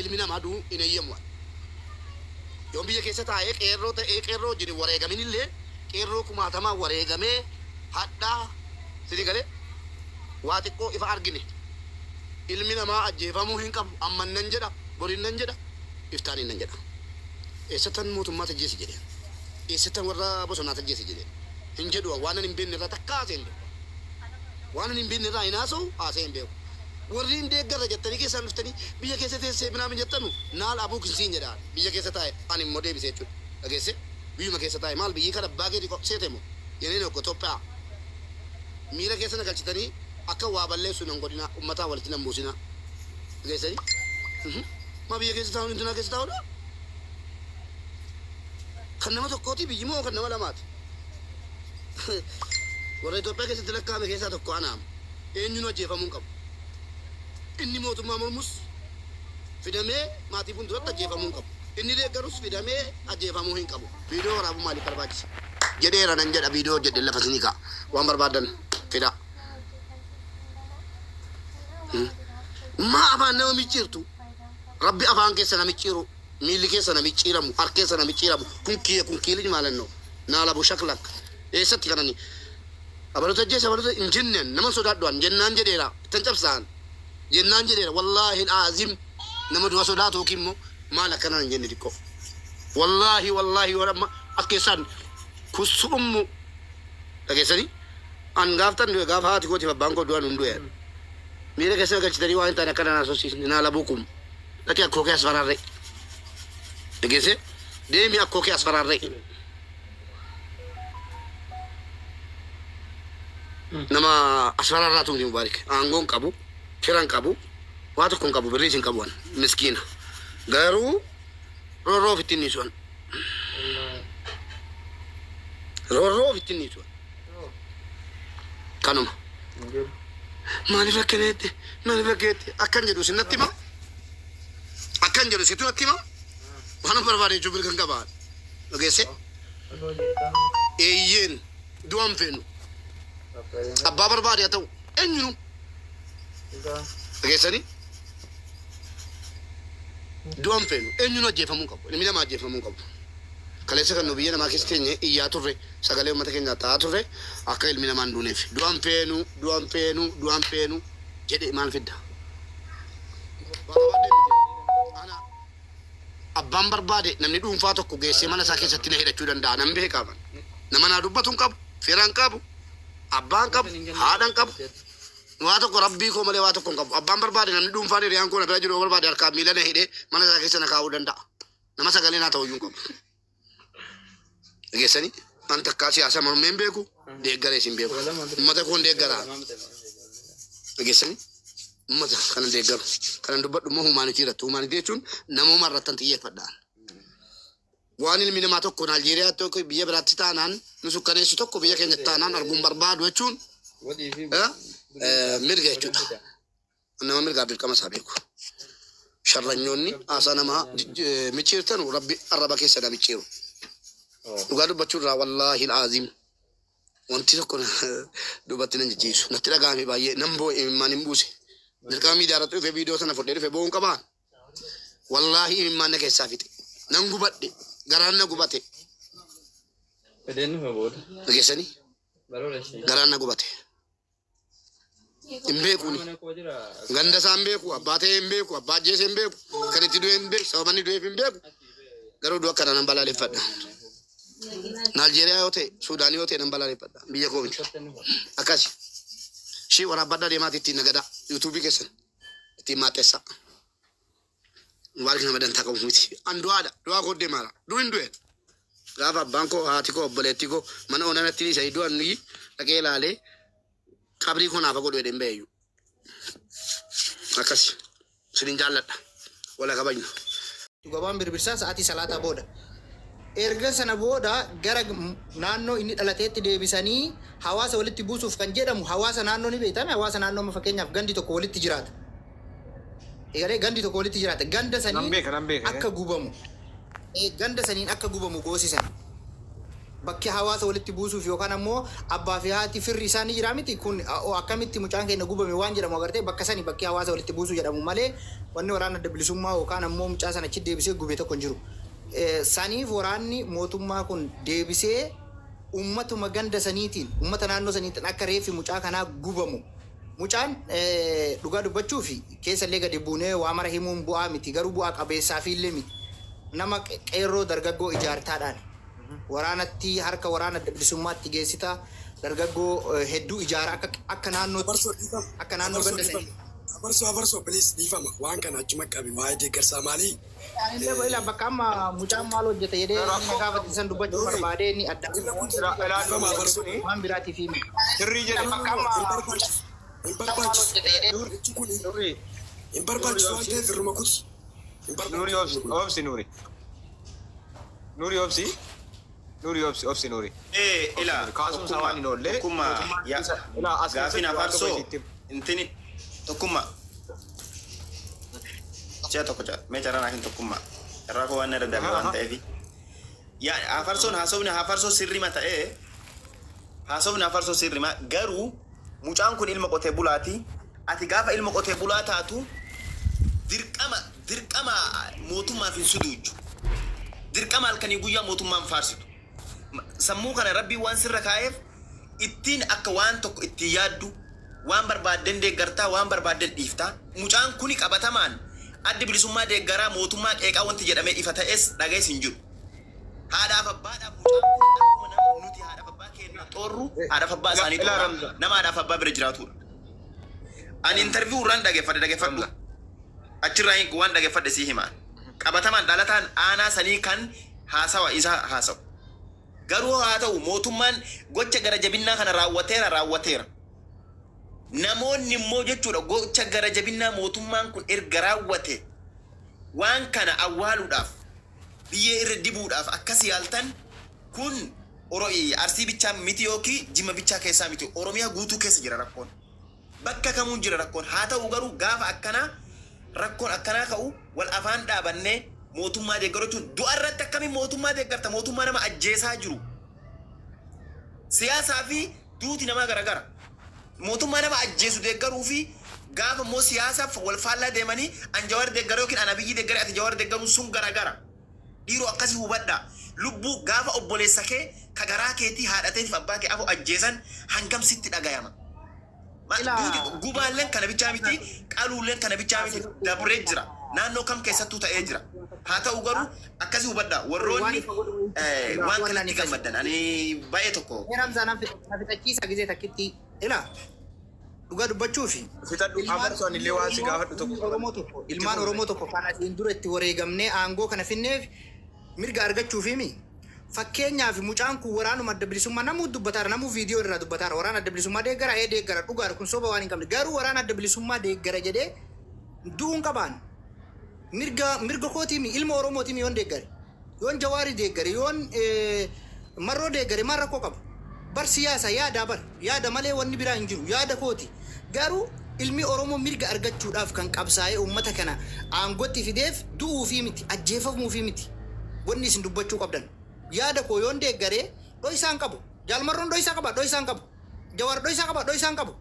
ilmina madu inayyamwa yoom biyya keessa taa'ee qeerroo ta'ee qeerroo jedhe wareegamin illee qeerroo kumaatamaa wareegamee hadhaa sidii galee waa xiqqoo ifa argine ilmi namaa ajjeefamuu hin qabu amman nan jedha borin nan jedha iftaaniin nan jedha eessattan mootummaa tajjeesi jedhe eessattan warra bosonaa tajjeesi jedhe hin jedhu waan hin beekne irraa takka haaseen beeku waan hin beekne irraa hin haasa'u haaseen beeku warri hin deeggarra jettanii keessaan dhuftanii biyya keessa teessee binaamin jettanu naal abuu kinsiin jedhaan biyya keessa taa'e ani immoo deebisee jechuudha dhageesse biyyuma keessa taa'e maal biyyi kana abbaa keetii seete moo yeneen okko Itoophiyaa miira keessa na galchitanii akka waa balleessu nan godhina ummataa walitti nan buusina dhageessanii ma biyya keessa taa'uun intinaa keessa taa'uudha kan nama tokkooti biyyi moo kan nama lamaati warra Itoophiyaa keessatti lakkaa'ame keessaa tokko anaama eenyuun ajjeefamuu qabu inni mootummaa mormus fidamee maatii fuulduratti ajjeefamuu qabu inni deeggarus fidamee ajjeefamuu hin qabu viidiyoo waraabuu maaliif barbaachisa jedheera nan jedha viidiyoo jedhe lafa sinii ka'a waan barbaadan fida maa afaan nama micciirtu rabbi afaan keessa na micciiru miilli keessa na micciiramu harka keessa na micciiramu kun kiilii maalannoo naalabu shaklak eessatti kanani abalota jeessa abalota injinnen nama sodaadhuan jennaan jedheera tan cabsaan jennaan jedheera wallaahi alazim nama du'a sodaatu kimmo maal akkanaan jenne dikko wallaahi warama akkeessan kusummu dhageessanii an gaaftan gaaf haati kooti babbaan koo du'an hunduu yaadu miira keessa galchitanii waan ta'an akkanaan asosiisni naa labuukum dhaqee akkoo kee asfaraarree dhageesse deemi akkoo kee asfaraarree nama asfaraarraa tumti mubaarik aangoon qabu kiran qabu waa tokkoon qabu birriis hin qabuan miskiina garuu roorroo ofittiin niisuan roorroo ofittiin niisuan kanuma maaliif akkaneette akkan jedhu sinatti hima akkan jedhu situ natti hima waan barbaade jechuun birkan qabaan dhageesse eeyyeen du'an feenu abbaa barbaade haa ta'u eenyunu dhageessanii du'an feenu eenyunu ajjeefamuu qabu ilmi namaa ajjeefamuu qabu kaleessa kan nu biyya namaa keessa teenye iyyaa turre sagalee uummata keenyaa ta'aa turre akka ilmi namaa hin duuneef du'an feenu jedhe maal fidda abbaan barbaade namni dhuunfaa tokko geessee mana isaa keessatti na hidhachuu danda'a nan beekaaman nama naa dubbatu hin qabu firaan qabu abbaan qabu haadhan qabu waa tokko rabbii koo malee waa tokko hin qabu abbaan barbaade namni dhuunfaan hiriyaan koo na bira jiru barbaade harkaa miila na hidhee mana isaa keessa na kaa'uu danda'a nama sagalee naa ta'uu hin qabu dhageessanii an takkaa siyaasa mormee hin beeku deeggarees hin beeku uummata koon deeggaraa dhageessanii uummata kana deeggaru kanan dubbadhu immoo humaanitii irratti humaanitii jechuun namooma irrattan xiyyeeffadhaan waan ilmi namaa tokko Aljeeriyaa tokko biyya biraatti taanaan nu sukkaneessu tokko biyya keenyatti taanaan arguun barbaadu jechuun mirga jechuudha nama mirgaa dirqama isaa beeku sharranyoonni haasaa namaa micciirtanu rabbi arraba keessa na micciiru dhugaa dubbachuun irraa wallaahi alazim wanti tokko dubbatti nan jijjiisu natti dhagahame baay'ee nan boo'e imimmaan hin buuse dirqama miidiyaa irratti dhufe viidiyoo sana fudhee dhufe bo'uun qabaan wallaahi imimmaan na keessaa fixe nan gubadhe garaan na gubate dhageessanii garaan na gubate hin beekuni ganda isaa hin beeku abbaa ta'ee hin beeku abbaa ajjeese hin beeku kan itti du'e hin beeku sababanni du'eef hin beeku garuu du'a akkana nan balaaleffadha Aljeeriyaa yoo ta'e Suudaanii yoo ta'e nan balaaleffadha biyya koo miti akkasi shii waraabbadhaa deemaati ittiin nagadaa yuutuubii keessan ittiin maaxeessa mubaarik nama dantaa qabu miti an du'aa koo deemaara du'in du'e gaafa abbaan koo haati koo obboleettii koo mana onanatti isa du'an nuyi dhaqee ilaalee qabrii koo naafa godhu edeen beeyyu akkasi sinin jaalladha wala kabajnu gabaan birbirsaa sa'aatii salaataa booda erga sana booda gara naannoo inni dhalateetti deebisanii hawaasa walitti buusuuf kan jedhamu hawaasa naannoo ni beekame hawaasa naannoo fakkeenyaaf gandi tokko walitti jiraata egaree gandi tokko walitti jiraata ganda saniin akka gubamu ganda saniin akka gubamu goosisan bakki hawaasa walitti buusuuf yookaan ammoo abbaa fi haati firri isaanii jira miti kun akkamitti mucaan keenya gubame waan jedhamu agartee bakka sani bakki hawaasa walitti buusuu jedhamu malee wanni waraana adda bilisummaa yookaan ammoo mucaa sana achi deebisee gube tokko hin jiru. Saniif waraanni mootummaa kun deebisee ummatuma ganda saniitiin ummata naannoo saniitiin akka reeffi mucaa kanaa gubamu. Mucaan dhugaa dubbachuu fi keessallee gadi buunee waa mara himuun bu'aa miti garuu bu'aa qabeessaa fi illee miti. Nama qeerroo dargaggoo ijaartaadhaan waraanatti harka waraana adda bilisummaatti geessita dargaggoo hedduu ijaara akka naannoo ganda sanii. Abarso please dhiifama waan kana achuma qabi waa'ee deeggarsaa maalii? Illee boila bakka amma mucaan maal hojjeta jedhee inni gaafatti san dubbachuu barbaadee inni adda waan biraatiif himi. Sirrii jedhe bakka amma hin barbaachisu waan ta'eef irruma kuti. Nuri obsi Nuri. Nuri obsi. Nuri obsi Nuri. Ila kaasum sawaan hin oolle. Tokkummaa gaafin afarsoo intini tokkummaa. Siya tokko mee carraa naakin tokkummaa. Carraa koo waan irra darbe waan ta'eefi. Yaa afarsoon hafarsoo sirrima ta'ee haasofni afarsoo sirrima garuu mucaan kun ilma qotee bulaati. Ati gaafa ilma qotee bulaa taatu dirqama mootummaaf hin suduuju. Dirqama halkanii guyyaa mootummaan faarsitu. Sammuu kana rabbii waan sirra kaa'eef ittiin akka waan tokko ittiin yaaddu waan barbaadden deeggartaa waan barbaadden dhiiftaa. Mucaan kuni qabatamaan addi bilisummaa deeggaraa mootummaa qeeqaa wanti jedhamee ifa ta'es dhagaes hin jiru. Haadhaaf abbaadhaaf mucaan kun akkuma nama nuti haadhaaf abbaa keenya xoorru haadhaaf abbaa isaanii xoorru nama haadhaaf abbaa bira jiraatudha. Ani interview irraan dhaggeeffadhu. Achirraa waan dhaggeeffadhe sii himaa. Qabatamaan dhalataan aanaa sanii kan haasawa isaa haasawu. Garuu haa ta'u mootummaan gocha gara jabinnaa kana raawwateera. Namoonni immoo jechuudha gocha gara jabinnaa mootummaan kun erga raawwate waan kana awwaaluudhaaf biyyee irra dibuudhaaf akkas yaaltan kun arsii bichaa miti yookiin jimma bichaa keessaa miti Oromiyaa guutuu keessa jira rakkoon. Bakka kamuun jira rakkoon haa ta'u garuu gaafa akkanaa rakkoon akkanaa ka'u wal afaan dhaabannee mootummaa deeggaru jechuun du'a irratti akkamiin mootummaa deeggarta mootummaa nama ajjeesaa jiru. Siyaasaa fi duuti namaa garagara. Mootummaa nama ajjeesu deeggaruu fi gaafa immoo siyaasaaf wal faallaa deemanii an Jawaar deeggaru yookiin ana Abiyyi deeggaru ati Jawaar deeggaruun sun garagara. Dhiiroo akkasii hubadhaa. Lubbuu gaafa obboleessa kee ka garaa keetii haadhateetiif abbaa kee afoo ajjeesan hangam sitti dhagayama. Gubaalleen kana bichaa miti qaluulleen kana bichaa miti dabree jira. Naannoo kam keessattuu ta'ee jira. Haa ta'u garuu akkasii hubadhaa warroonni waan kanatti gammaddan ani baay'ee tokko. Ramzaan fixachiisa gisee takkitti ila dhugaa dubbachuu fi fixadhu afarsoon illee waan si gaafadhu tokko. Ilmaan Oromoo tokko kan asiin dura itti wareegamnee aangoo kana finneef mirga argachuuf himi. Fakkeenyaaf mucaan kun waraanuma adda bilisummaa namuu dubbataara namuu viidiyoo irraa dubbataara waraana adda bilisummaa deeggara deeggara dhugaadha kun soba waan hin qabne garuu waraana adda bilisummaa deeggara jedhee du'uun qabaan mirga kootiimi ilma Oromootiimi yoon deeggare yoon Jawaarii deeggare yoon marroo deeggare maal rakkoo qaba bar siyaasa yaada malee wanni biraa hin jiru yaada kooti garuu ilmi Oromoo mirga argachuudhaaf kan qabsaa'ee uummata kana aangootti fideef du'uufii miti ajjeefamuufii miti wanni isin dubbachuu qabdan. Yaada koo yoon deeggaree dho'isaan qabu. Jaalmarroon dho'isaa qaba dho'isaan qabu. Jawaar dho'isaa qaba dho'isaan qabu.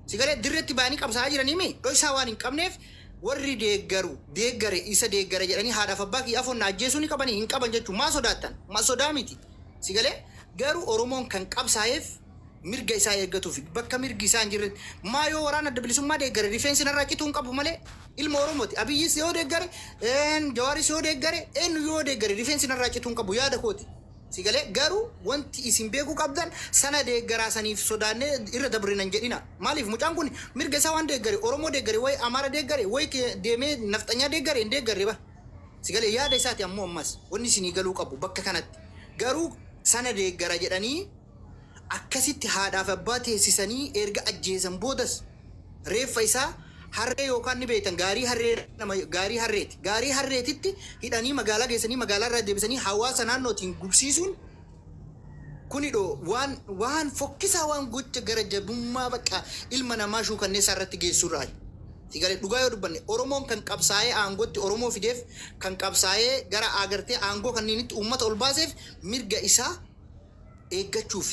Sigalee dirreetti ba'anii qabsaa'aa jiranii mi dho'isaa waan hin qabneef warri deeggare isa deeggare jedhanii haadhaaf abbaa kiyyaa foon ajjeesuu ni qabanii hin qaban jechuun maa sodaattan maa sodaa miti. Sigalee garuu Oromoon kan qabsaa'eef mirga isaa eeggatuuf bakka mirgi isaa hin jirre maa yoo waraana adda bilisummaa deeggare rifeensi narraa cituu hin qabu malee ilma Oromooti Abiyyis yoo deeggare Jawaaris yoo deeggare eenyu yoo deeggare rifeensi narraa cituu hin qabu yaada kooti. Sigalee garuu wanti isin beekuu qabdan sana deeggaraa saniif sodaannee irra dabrinan jedhina. Maaliif mucaan kun mirga isaa waan deeggare Oromoo deeggare way Amaara deeggare way deemee nafxanyaa deeggare hin deeggarre ba. Sigalee yaada isaati ammoo ammas wanni isinii galuu qabu bakka kanatti garuu sana deeggara jedhanii akkasitti haadhaaf abbaa teessisanii erga ajjeesan boodas reeffa isaa harree yookaan ni beektan gaarii harreetitti hidhanii magaalaa geessanii magaalaa irraa deebisanii hawaasa naannootiin gubsiisuun kunidho waan fokkisaa waan gocha gara jabummaa bakka ilma namaa shuukanneessaa irratti geessurraa. Sigalee dhugaa yoo dubbanne Oromoon kan qabsaa'ee aangootti Oromoo fideef kan qabsaa'ee gara agartee aangoo kanniinitti uummata ol baaseef mirga isaa eeggachuuf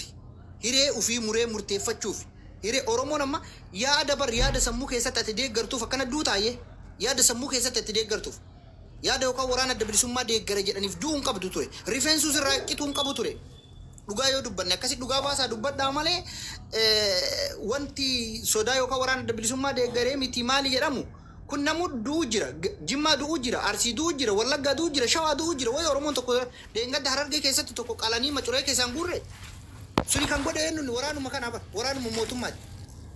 hiree ufii muree murteeffachuuf hiree Oromoon amma yaada sammuu keessatti ati deeggartuuf akkana duutaayyee yaada sammuu keessatti ati deeggartuuf yaada yookaan waraana adda bilisummaa deeggara jedhaniif du'uu hin qabdu ture rifeensuus irraa qituu hin qabu ture dhugaa yoo dubbanne akkasi dhugaa baasaa dubbadhaa malee wanti sodaa yookaan waraana adda bilisummaa deeggaree miti maali jedhamu kun namu du'u jira Jimmaa du'u jira Arsii du'u jira Wallaggaa du'u jira Shawaa du'u jira way Oromoon tokko deengadda Harargee keessatti tokko qalanii macuree keessaan gurre suni kan godhe eenyuun waraanuma kanaaf waraanuma mootummaati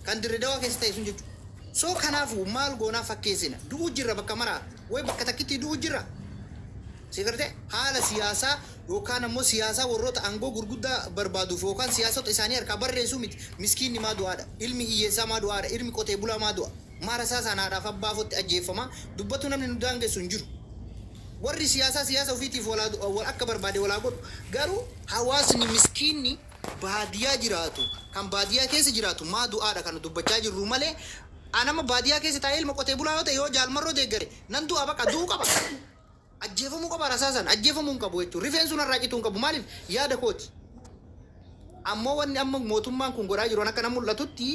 kan Dirree Dawaa keessa ta'e sun jechuudha. So kanaafuu maal goonaa fakkeessina du'u jirra bakka maraa way bakka takkitti du'u jirra. Sigartee haala siyaasaa yookaan ammoo siyaasaa warroota aangoo gurguddaa barbaaduuf yookaan siyaasota isaanii harkaa barreessuu miti miskiinni maa du'aadha ilmi hiyyeessaa maa du'aadha ilmi qotee bulaa maa du'a maara isaa sanaadhaaf abbaafotti ajjeeffamaa dubbatu namni nu daangessu hin jiru. Warri siyaasa ofiitiif wal akka barbaade walaa godhu garuu hawaasni miskiinni baadiyyaa jiraatu kan baadiyyaa keessa jiraatu maa du'aadha kan dubbachaa jirru malee anama baadiyyaa keessa taa'ee ilma qotee bulaa yoo ta'e yoo jaalmarroo deeggare nan du'a baqa du'u qaba ajjeefamuu qaba rasaasan ajjeefamuu hin qabu jechuudha rifeensuun irraa cituu hin qabu maaliif yaada kooti ammoo wanni amma mootummaan kun godhaa jiru akka nama mul'atutti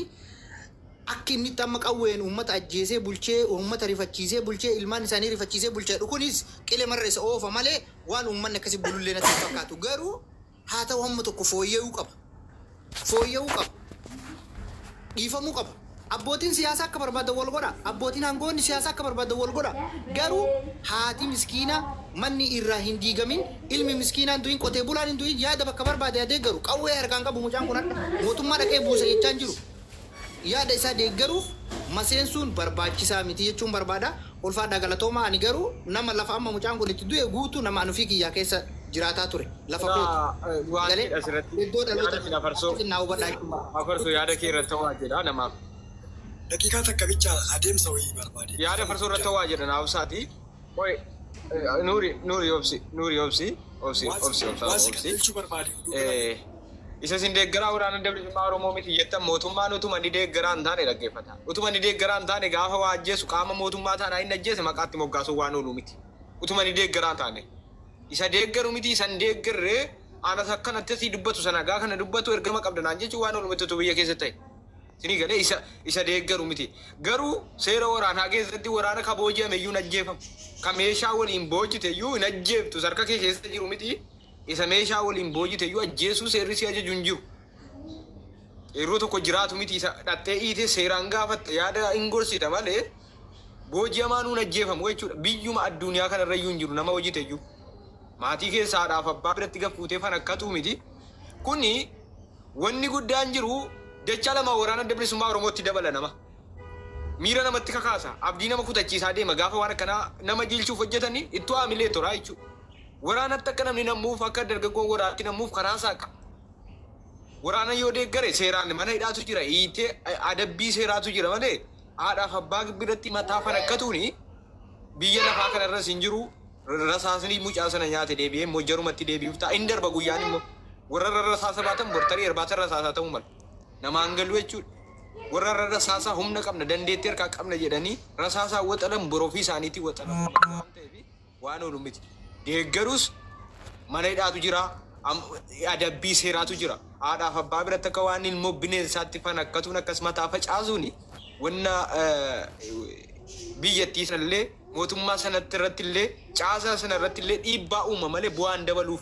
akka inni amma qawween uummata ajjeesee bulchee uummata rifachiisee bulchee ilmaan isaanii rifachiisee bulchee kunis qilee marra isa oofa malee waan uummanni akkasii bulullee natti fakkaatu garuu haa ta'u hamma tokko fooyya'uu qaba dhiifamuu qaba abbootiin siyaasaa akka barbaadan wal godha abbootiin aangoonni siyaasaa akka barbaadan wal godha garuu haati miskiina manni irraa hin diigamin ilmi miskiinaan du'in qotee bulaan hin du'in yaada bakka barbaade deeggaru qawwee harkaan qabu mucaan kun akka mootummaa dhaqee buusa jechaan jiru yaada isaa deeggaruuf maseensuun barbaachisaa miti jechuun barbaada ulfaadhaa galatoomaa ani garuu nama lafa amma mucaan kun itti du'e guutuu nama anufii kiyyaa keessa jiraataa ture lafa kootu galee iddoo dhaloota afarsoo yaada kee irratti ta'uu jedha namaaf. Daqiiqaa takka bicha adeemsa wayii barbaade. Yaada farsoo irratti ta'uu jedha naafsaati. Oye nuuri obsi. Isa sin deeggaraa waraana adda bilisummaa Oromoo miti jettan mootummaan utuma ni deeggaraa hin taane dhaggeeffata. Utuma ni deeggaraa hin taane gaafa waa ajjeesu qaama mootummaa taanaa hin ajjeese maqaatti moggaasuu waan oolu miti. Utuma ni deeggaraa hin taane. Isa deeggaru miti isan deeggarree anas akkanatti asii dubbatu sana gaa kana dubbatu ergama qabdanaan jechuun waan oolu miti biyya keessa ta'e. Sini galee isa deeggaru miti. Garuu seera waraanaa keessatti waraana ka booji'ame iyyuu hin ajjeefamu. Ka meeshaa waliin boojite iyyuu hin ajjeeftu sarka kee keessa jiru miti. Isa meeshaa waliin boojite iyyuu ajjeesuu seerri si ajaju hin jiru. Yeroo tokko jiraatu miti isa dhattee hiitee seeraan gaafatte yaada hin gorsita malee booji'amaan hin ajjeefamu jechuudha. Biyyuma addunyaa kanarra iyyuu hin jiru nama hojite iyyuu. Maatii keessaadhaaf abbaa biratti gaffuutee fan akkatu miti. Kuni wanni guddaan jiru jecha lama waraana adda bilisummaa Oromootti dabala nama. Miira namatti kakaasa. Abdii nama kutachiisaa deema gaafa waan akkanaa nama jilchuuf hojjetanii itti waamilee toraa jechuudha. Waraanatti akka namni namuuf akka dargaggoon waraatti namuuf karaa saaqa. Waraana yoo deeggare seeraan mana hidhaatu jira hiitee adabbii seeraatu jira malee haadhaaf abbaa biratti mataa fan akkatuuni biyya lafaa kanarras hin jiru rasaasni mucaa sana nyaate deebi'ee mojjarumatti deebi'uuf ta'a hin darba guyyaan immoo warra rasaasa baatan bortarii irbaata rasaasaa ta'uu mala. Namaan galu jechuudha. Warra rasaasaa humna qabna dandeettii harkaa qabna jedhanii rasaasaa waxalan borofii isaaniitii waxalan waan ta'eef waan oolu miti. Deeggarus mana hidhaatu jira adabbii seeraatu jira. Haadhaaf abbaa biratti akka waan ilmoo bineensaatti fan akkatuun akkasuma taa facaasuuni wanna biyyattii sanallee mootummaa sanatti irratti illee caasaa sana irratti illee dhiibbaa uuma malee bu'aan dabaluuf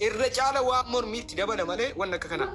irra caala waan mormiitti dabala malee wanna akka kanaa.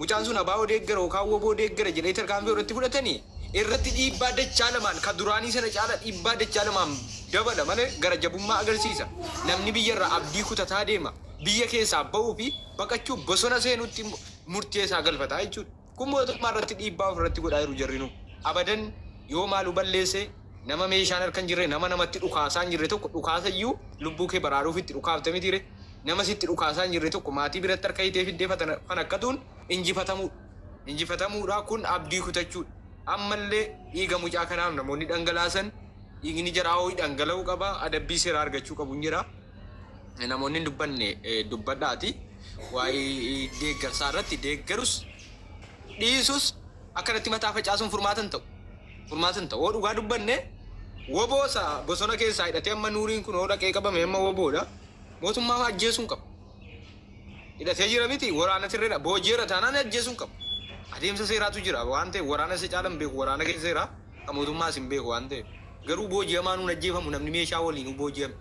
Mucaan sun abaa'oo deeggara yookaan woboo deeggara jedhee tarkaanfii irratti fudhatanii irratti dhiibbaa dachaa lamaan kan duraanii sana caala dhiibbaa dachaa lamaan dabala malee gara jabummaa agarsiisa. Namni biyyarraa abdii kutataa deema. Biyya keessaa ba'uu fi baqachuu bosona seenutti murteessaa galfataa jechuudha. Kun mootummaa irratti dhiibbaa ofirratti godhaa jiru jarrinu. Abadan yoo maalu balleesse nama meeshaan harka hin jirre nama namatti dhukaasaa hin jirre tokko dhukaasa iyyuu lubbuu kee baraaruuf itti dhukaafte miti re. Nama sitti dhukaasaa hin jirre tokko maatii biratti harka hiitee fiddee fan akkatuun injifatamuudha. Injifatamuudha kun abdii kutachuudha. Ammallee dhiiga mucaa kanaaf namoonni dhangalaasan dhiigni jaraa'oo dhangala'uu qaba adabbii seeraa argachuu qabu hin jira. Namoonni dubbanne dubbadhaati. Waa'ee deeggarsaa irratti deeggarus dhiisus akkanatti mataa facaasuun furmaatan ta'u. Furmaatan ta'u. Oo dhugaa dubbanne woboosa bosona keessaa hidhatee amma nuuriin kun oo dhaqee qabame amma woboodha. Mootummaa ajjeesuun qaba. hidhatee jira miti waraana sirreedha boojiirra taanaan ajjeesuun qabu adeemsa seeraatu jira waan ta'eef waraana si caalan beeku waraana keessa seera kan mootummaas hin beeku waan ta'eef garuu booji'amaa nuun ajjeefamu namni meeshaa waliin booji'ame